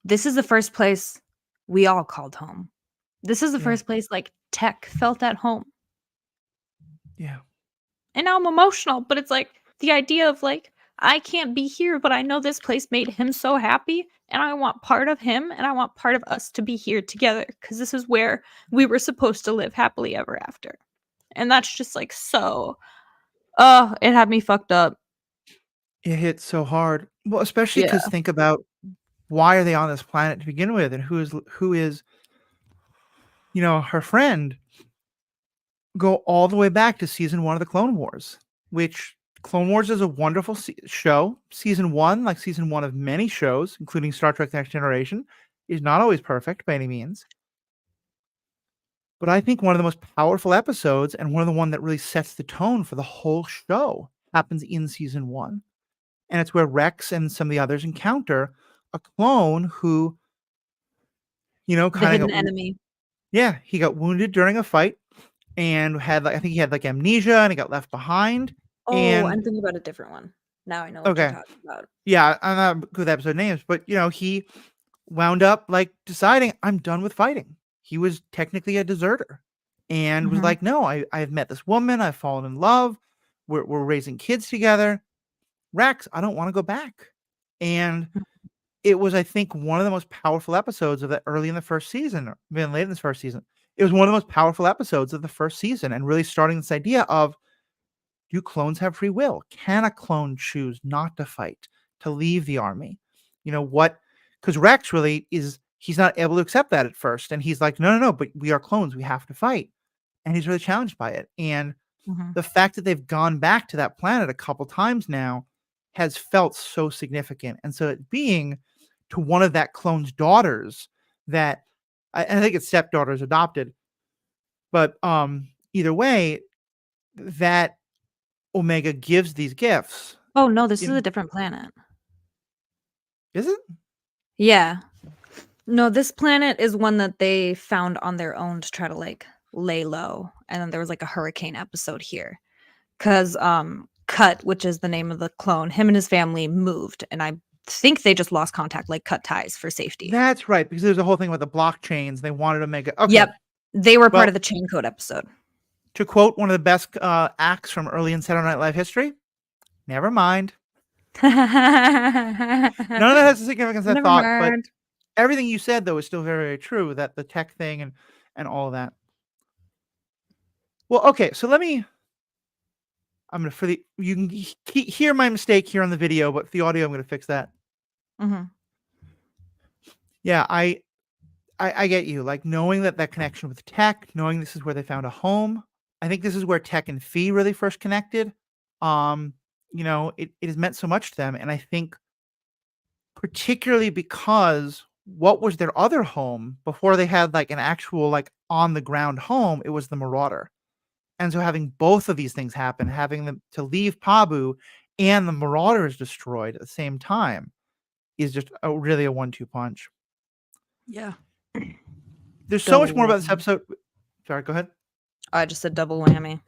this is the first place we all called home. This is the Yeah. first place like Tech felt at home. Yeah. And now I'm emotional, but it's like the idea of like, I can't be here, but I know this place made him so happy. And I want part of him and I want part of us to be here together because this is where we were supposed to live happily ever after. And that's just like so, oh, it had me fucked up. It hits so hard. Well, especially Yeah. because think about why are they on this planet to begin with, and who is her friend. Go all the way back to season 1 of the Clone Wars, which Clone Wars is a wonderful show. Season 1, like season 1 of many shows, including Star Trek: The Next Generation, is not always perfect by any means. But I think one of the most powerful episodes and one of the one that really sets the tone for the whole show happens in season 1. And it's where Rex and some of the others encounter a clone who, The kind hidden of enemy. yeah, he got wounded during a fight and had like I think he had like amnesia and he got left behind. Oh, And I'm thinking about a different one. Now I know what you're okay, talking about. yeah, I'm not good with episode names, but he wound up like deciding I'm done with fighting. He was technically a deserter and was Mhm. like, no, I've met this woman, I've fallen in love, we're raising kids together. Rex, I don't want to go back. And it was, I think, one of the most powerful episodes of that early in the first season, or even late in this first season. It was one of the most powerful episodes of the first season and really starting this idea of, do clones have free will? Can a clone choose not to fight, to leave the army? What? Because Rex really he's not able to accept that at first. And he's like, no, no, no, but we are clones. We have to fight. And he's really challenged by it. And Mhm. the fact that they've gone back to that planet a couple times now has felt so significant. And so it being to one of that clone's daughters that I think it's stepdaughters adopted, but either way, that Omega gives these gifts. Oh, no, this is a In different planet. Is it? Yeah. No, this planet is one that they found on their own to try to, like, lay low, and then there was, like, a hurricane episode here. 'Cause, Cut, which is the name of the clone, him and his family moved, and I think they just lost contact, like, cut ties for safety. That's right, because there's a whole thing about the blockchains. They wanted Omega. Okay. Yep. They were part Well, of the chain code episode. To quote one of the best acts from early in Saturday Night Live history, never mind. None of that has the significance I Never thought, but mind. everything you said, though, is still very, very true, that the tech thing and all of that. Well, okay, so I'm going to, you can hear my mistake here on the video, but for the audio, I'm going to fix that. Mhm. Yeah, I get you. Like, knowing that connection with tech, knowing this is where they found a home. I think this is where Tech and Fee really first connected. It has meant so much to them, and I think particularly because what was their other home before they had, like, an actual, like, on the ground home, it was the Marauder. And so having both of these things happen, having them to leave Pabu and the Marauder is destroyed at the same time is just really a 1-2 punch. Yeah. There's so much Double more about this whammy. episode. Sorry, go ahead. I just said double whammy.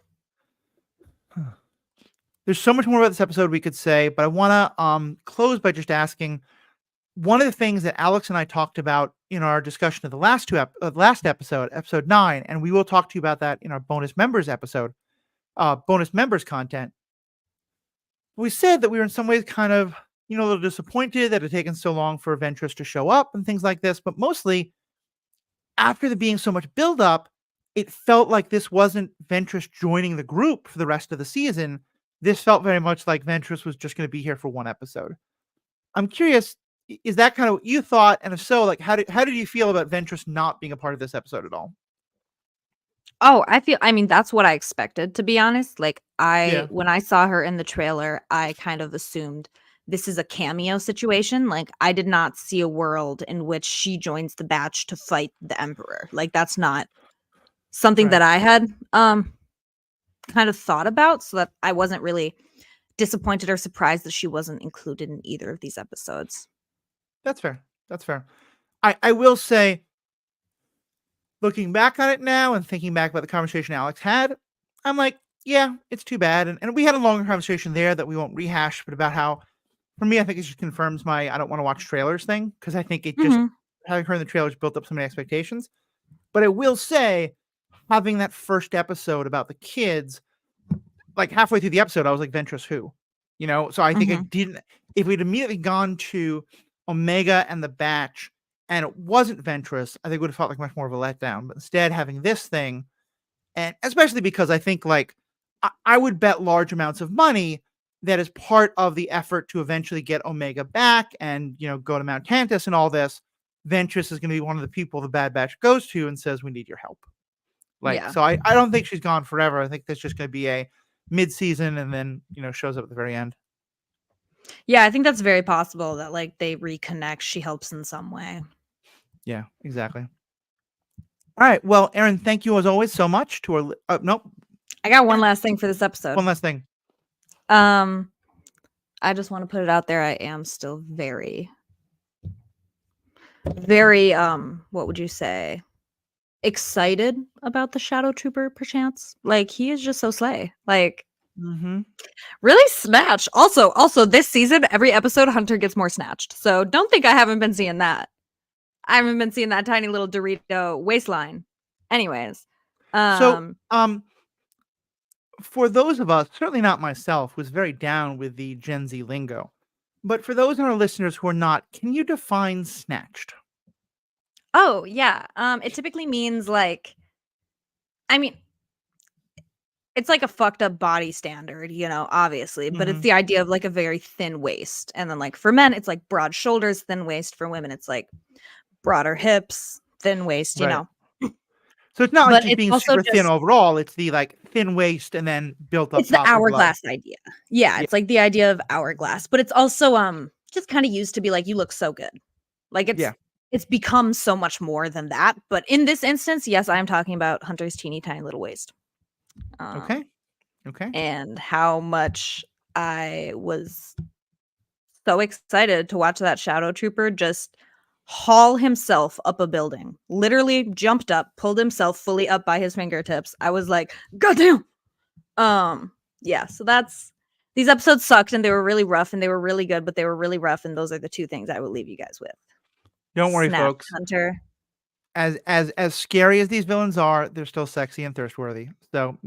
There's so much more about this episode we could say, but I want to close by just asking, one of the things that Alex and I talked about in our discussion of the last episode, episode 9, and we will talk to you about that in our bonus members episode, bonus members content. We said that we were in some ways kind of, a little disappointed that it had taken so long for Ventress to show up and things like this, but mostly after there being so much buildup, it felt like this wasn't Ventress joining the group for the rest of the season. This felt very much like Ventress was just going to be here for one episode. I'm curious, is that kind of what you thought? And if so, like, how did you feel about Ventress not being a part of this episode at all? Oh, I mean, that's what I expected, to be honest. Like, Yeah. when I saw her in the trailer, I kind of assumed this is a cameo situation. Like, I did not see a world in which she joins the batch to fight the Emperor. Like, that's not something that Right. I had kind of thought about, so that I wasn't really disappointed or surprised that she wasn't included in either of these episodes. That's fair. That's fair. I will say, looking back on it now and thinking back about the conversation Alex had, I'm like, yeah, it's too bad. And we had a longer conversation there that we won't rehash, but about how, for me, I think it just confirms my I don't want to watch trailers thing, because I think it just, Mhm. having heard the trailers built up so many expectations. But I will say, having that first episode about the kids, like halfway through the episode, I was like, Ventress who? So I think I Mhm. didn't, if we'd immediately gone to Omega and the Batch and it wasn't Ventress, I think it would have felt like much more of a letdown. But instead, having this thing, and especially because I think, like, I would bet large amounts of money that as part of the effort to eventually get Omega back and, go to Mount Tantus and all this, Ventress is going to be one of the people the Bad Batch goes to and says, we need your help. Like, Yeah. so I don't think she's gone forever. I think that's just going to be a mid-season and then, shows up at the very end. Yeah, I think that's very possible that, like, they reconnect, she helps in some way. Yeah, exactly. All right. Well, Erin, thank you as always so much to our, nope. I got one last thing for this episode. One last thing. I just want to put it out there. I am still very, very, what would you say? Excited about the Shadow Trooper, perchance. Like, he is just so slay. Like, really snatched. Also, this season, every episode, Hunter gets more snatched. So don't think I haven't been seeing that. I haven't been seeing that tiny little Dorito waistline. Anyways. So, for those of us, certainly not myself, who's very down with the Gen Z lingo, but for those in our listeners who are not, can you define snatched? Oh, yeah. It typically means, like, I mean, it's like a fucked up body standard, obviously, but it's the idea of, like, a very thin waist. And then, like, for men, it's like broad shoulders, thin waist. For women, it's like broader hips, thin waist, Right. So it's not like But just it's being also super thin just overall. It's the, like, thin waist and then built up it's the top with blood. hourglass idea. Yeah, Yeah. it's like the idea of hourglass, but it's also just kind of used to be like, you look so good. Like, Yeah. it's become so much more than that. But in this instance, yes, I am talking about Hunter's teeny tiny little waist. Okay. And how much I was so excited to watch that Shadow Trooper just haul himself up a building. Literally jumped up, pulled himself fully up by his fingertips. I was like, goddamn. Yeah, so these episodes sucked and they were really rough and they were really good, but they were really rough, and those are the two things I will leave you guys with. Don't worry, Snap folks. Hunter. as scary as these villains are, they're still sexy and thirst-worthy. So,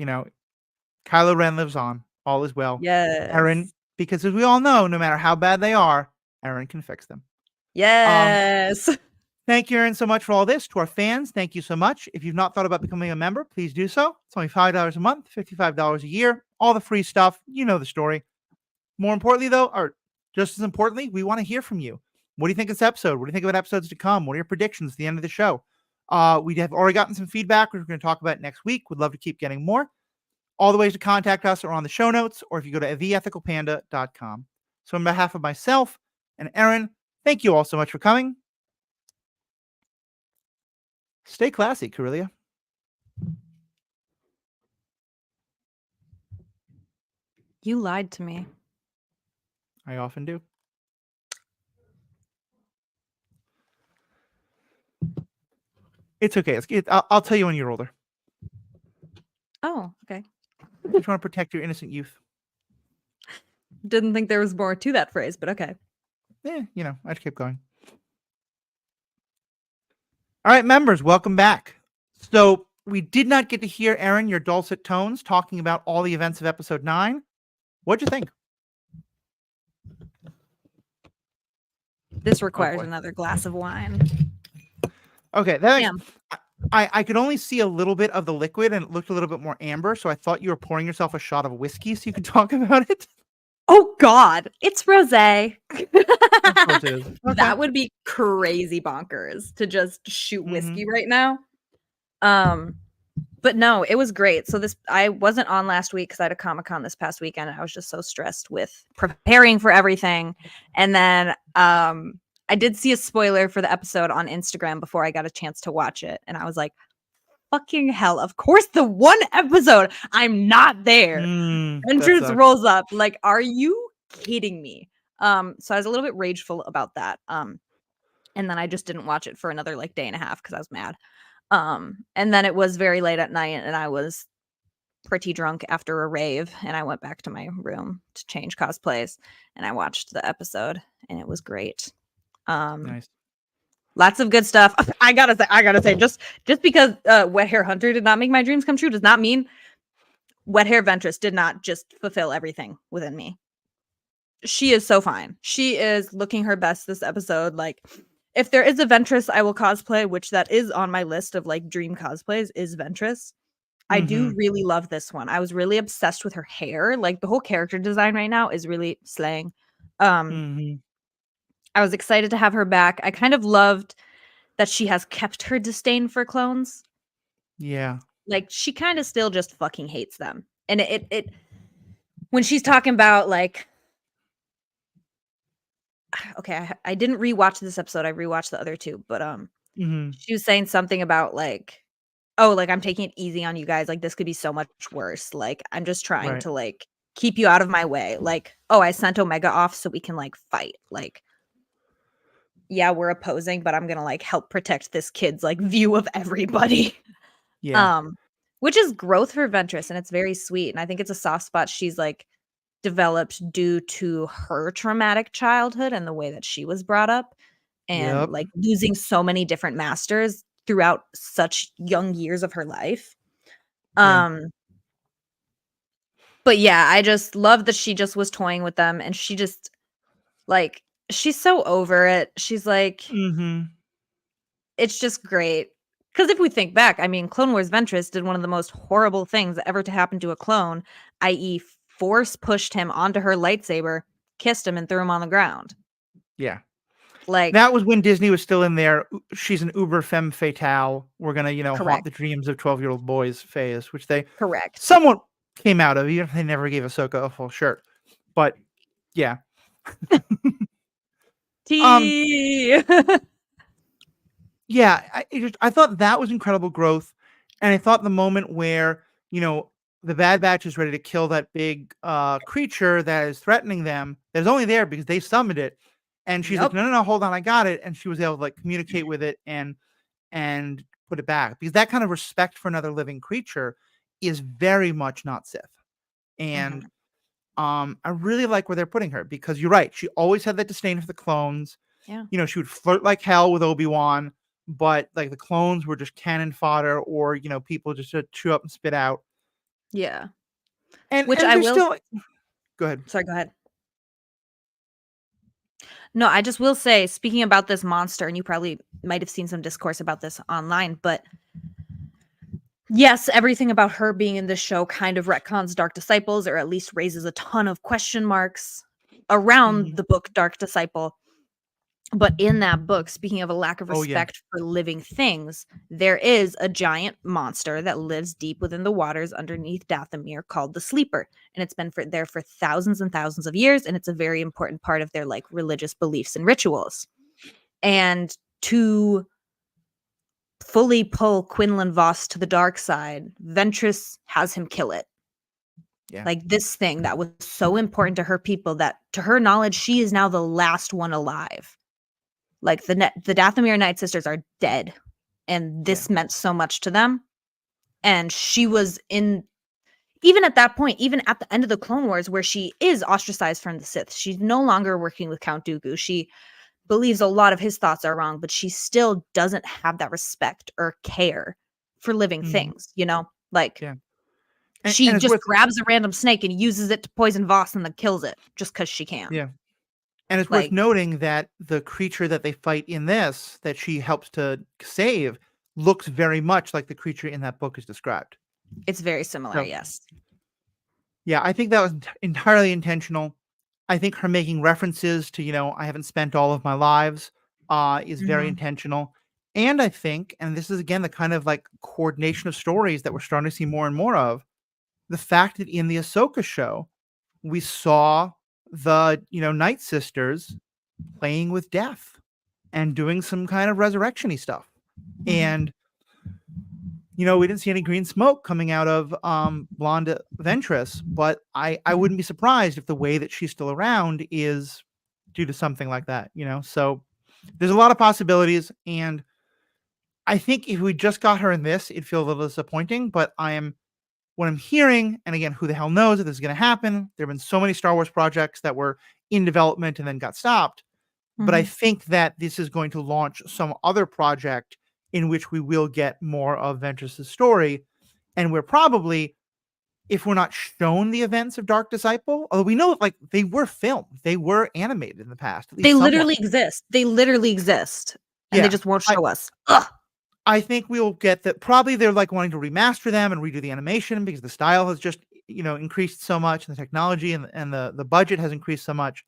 Kylo Ren lives on. All is well. Erin, Yes. because as we all know, no matter how bad they are, Erin can fix them. Yes. Thank you, Erin, so much for all this. To our fans, thank you so much. If you've not thought about becoming a member, please do so. It's only $5 a month, $55 a year, all the free stuff. You know the story. More importantly, though, or just as importantly, we want to hear from you. What do you think of this episode? What do you think about episodes to come? What are your predictions at the end of the show? We have already gotten some feedback, which we're going to talk about next week. Would love to keep getting more. All the ways to contact us are on the show notes, or if you go to theethicalpanda.com. So on behalf of myself and Erin, thank you all so much for coming. Stay classy, Corelia. You lied to me. I often do. It's okay. I'll tell you when you're older. Oh, okay. I just want to protect your innocent youth. Didn't think there was more to that phrase, but okay. I just kept going. All right, members, welcome back. So we did not get to hear, Erin, your dulcet tones talking about all the events of episode 9. What'd you think? This requires another glass of wine. Okay, I could only see a little bit of the liquid, and it looked a little bit more amber, so I thought you were pouring yourself a shot of whiskey so you could talk about it. Oh God, it's rosé. Of course it is. Okay. That would be crazy bonkers to just shoot whiskey right now. But no, it was great. So I wasn't on last week because I had a Comic-Con this past weekend, and I was just so stressed with preparing for everything. And then I did see a spoiler for the episode on Instagram before I got a chance to watch it, and I was like, fucking hell, of course the one episode I'm not there. And Truth rolls up. Like, are you kidding me? So I was a little bit rageful about that. And then I just didn't watch it for another like day and a half because I was mad. And then it was very late at night, and I was pretty drunk after a rave, and I went back to my room to change cosplays, and I watched the episode, and it was great. Nice. Lots of good stuff. I gotta say, just because Wet Hair Hunter did not make my dreams come true does not mean Wet Hair Ventress did not just fulfill everything within me. She is so fine. She is looking her best this episode. Like, if there is a Ventress I will cosplay, which that is on my list of like dream cosplays, is Ventress. I do really love this one. I was really obsessed with her hair. Like, the whole character design right now is really slaying. I was excited to have her back. I kind of loved that she has kept her disdain for clones. Yeah. Like, she kind of still just fucking hates them. And it when she's talking about like, okay, I didn't rewatch this episode. I rewatched the other two, but she was saying something about like, oh, like, I'm taking it easy on you guys. Like, this could be so much worse. Like, I'm just trying to like keep you out of my way. Like, oh, I sent Omega off so we can like fight. Like, yeah, we're opposing, but I'm gonna like help protect this kid's like view of everybody. Yeah. Which is growth for Ventress, and it's very sweet. And I think it's a soft spot she's like developed due to her traumatic childhood and the way that she was brought up, and like losing so many different masters throughout such young years of her life. But yeah, I just love that she just was toying with them, and she just like, she's so over it. She's like, it's just great. Because if we think back, I mean, Clone Wars Ventress did one of the most horrible things ever to happen to a clone, i.e. force pushed him onto her lightsaber, kissed him, and threw him on the ground. Yeah. Like, that was when Disney was still in there. She's an uber femme fatale. We're going to, haunt the dreams of 12-year-old boys phase, which they somewhat came out of, even if they never gave Ahsoka a full shirt. But yeah. Yeah, I thought that was incredible growth. And I thought the moment where, the Bad Batch is ready to kill that big creature that is threatening them, that's only there because they summoned it. And she's like, no, hold on, I got it. And she was able to like communicate with it and put it back. Because that kind of respect for another living creature is very much not Sith. And I really like where they're putting her, because you're right. She always had that disdain for the clones. Yeah. She would flirt like hell with Obi-Wan, but like the clones were just cannon fodder, or people just to chew up and spit out. Yeah. And Which and I there's will still go ahead. sorry, go ahead. No, I just will say, speaking about this monster, and you probably might have seen some discourse about this online, but yes, everything about her being in this show kind of retcons Dark Disciples, or at least raises a ton of question marks around Mhm. the book Dark Disciple. But in that book, speaking of a lack of Oh yeah, respect for living things, there is a giant monster that lives deep within the waters underneath Dathomir called the Sleeper. And it's been there for thousands and thousands of years. And it's a very important part of their like religious beliefs and rituals. And to fully pull Quinlan Voss to the dark side, Ventress has him kill it. yeah. Like this thing that was so important to her people that, to her knowledge, she is now the last one alive. Like the Dathomir Night Sisters are dead, and Yeah. this meant so much to them. And she was in, even at that point, even at the end of the Clone Wars, where she is ostracized from the Sith, she's no longer working with Count Dooku. She believes a lot of his thoughts are wrong, but she still doesn't have that respect or care for living Mhm. things, you know? Like Yeah. And she it's just worth grabs a random snake and uses it to poison Voss and then kills it just because she can. yeah. And it's worth Like, noting that the creature that they fight in this, that she helps to save, looks very much like the creature in that book is described. it's very similar, So, yes. yeah, I think that was entirely intentional. I think her making references to, I haven't spent all of my lives, is very Mhm. intentional. And I think, and this is again the kind of like coordination of stories that we're starting to see more and more of, the fact that in the Ahsoka show, we saw the, Night Sisters playing with death and doing some kind of resurrection-y stuff. Mhm. And, we didn't see any green smoke coming out of blonde Ventress, but I Mhm. wouldn't be surprised if the way that she's still around is due to something like that. So there's a lot of possibilities, and I think if we just got her in this, it'd feel a little disappointing, but what I'm hearing, and again, who the hell knows if this is going to happen? There have been so many Star Wars projects that were in development and then got stopped. But I Mhm. think that this is going to launch some other project in which we will get more of Ventress's story. And we're probably, if we're not shown the events of Dark Disciple, although we know like they were filmed, they were animated in the past, at They least somewhat. literally exist. They literally exist, and they Yeah. just won't I, show us. Ugh. I think we'll get that. Probably they're like wanting to remaster them and redo the animation because the style has just, increased so much, and the technology and the budget has increased so much.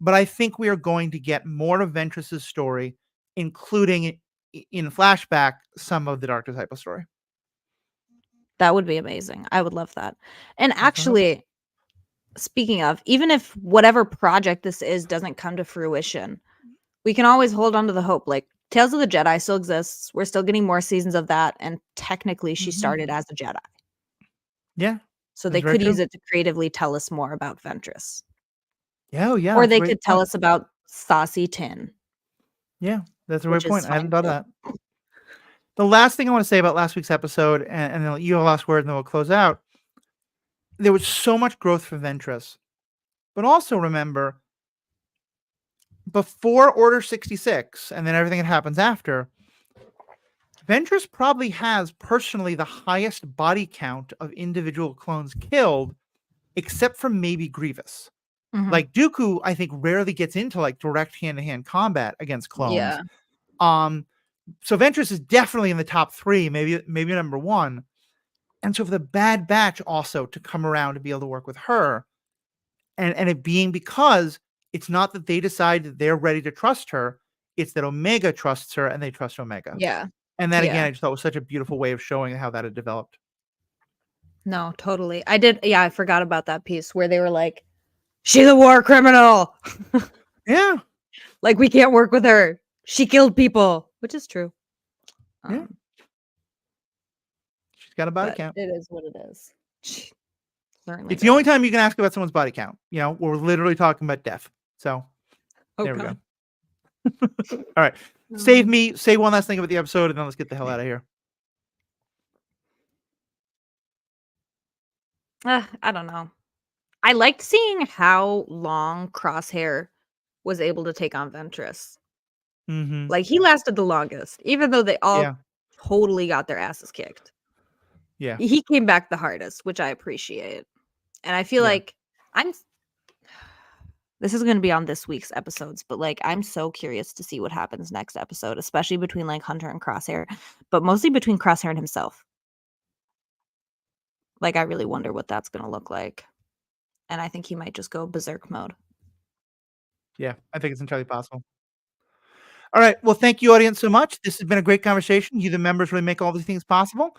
But I think we are going to get more of Ventress's story, including in flashback some of the Dark Disciple story. That would be amazing. I would love that. And That's my hope. actually, speaking of, even if whatever project this is doesn't come to fruition, we can always hold on to the hope. Like Tales of the Jedi still exists. We're still getting more seasons of that, and technically she Mhm. started as a Jedi. Yeah, So that's they very could use true. it to creatively tell us more about Ventress. Yeah, oh yeah, Or that's a they great could tell point. us about Saucy Tin, Yeah, that's a great which is point. I hadn't fine thought of too. that. The last thing I want to say about last week's episode, and then you have last word, and then we'll close out. There was so much growth for Ventress, but also remember before Order 66, and then everything that happens after, Ventress probably has personally the highest body count of individual clones killed, except for maybe Grievous. Mhm. Like Dooku, I think rarely gets into like direct hand-to-hand combat against clones. Yeah. Um, so Ventress is definitely in the top three, maybe number one. And so for the Bad Batch also to come around to be able to work with her, and it being because it's not that they decide that they're ready to trust her, it's that Omega trusts her and they trust Omega. Yeah. And that again, Yeah. I just thought was such a beautiful way of showing how that had developed. No, totally. I did. Yeah, I forgot about that piece where they were like, she's a war criminal. Yeah, Like, we can't work with her. She killed people, which is true. yeah. Um, She's got a body but count. it is what it is. She certainly It's the only does. time you can ask about someone's body count. We're literally talking about death. So Oh, there we go. God. All right. Um, Say one last thing about the episode, and then let's get the hell out of here. I don't know. I liked seeing how long Crosshair was able to take on Ventress. Mhm. Like, he lasted the longest, even though they all Yeah. totally got their asses kicked. Yeah. He came back the hardest, which I appreciate. And I feel Yeah. like I'm this is gonna be on this week's episodes, but, like, I'm so curious to see what happens next episode, especially between, like, Hunter and Crosshair, but mostly between Crosshair and himself. Like, I really wonder what that's gonna look like, and I think he might just go berserk mode. Yeah. I think it's entirely possible. All right. Well, thank you, audience, so much. This has been a great conversation. You, the members, really make all these things possible.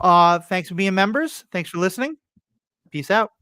Thanks for being members. Thanks for listening. Peace out.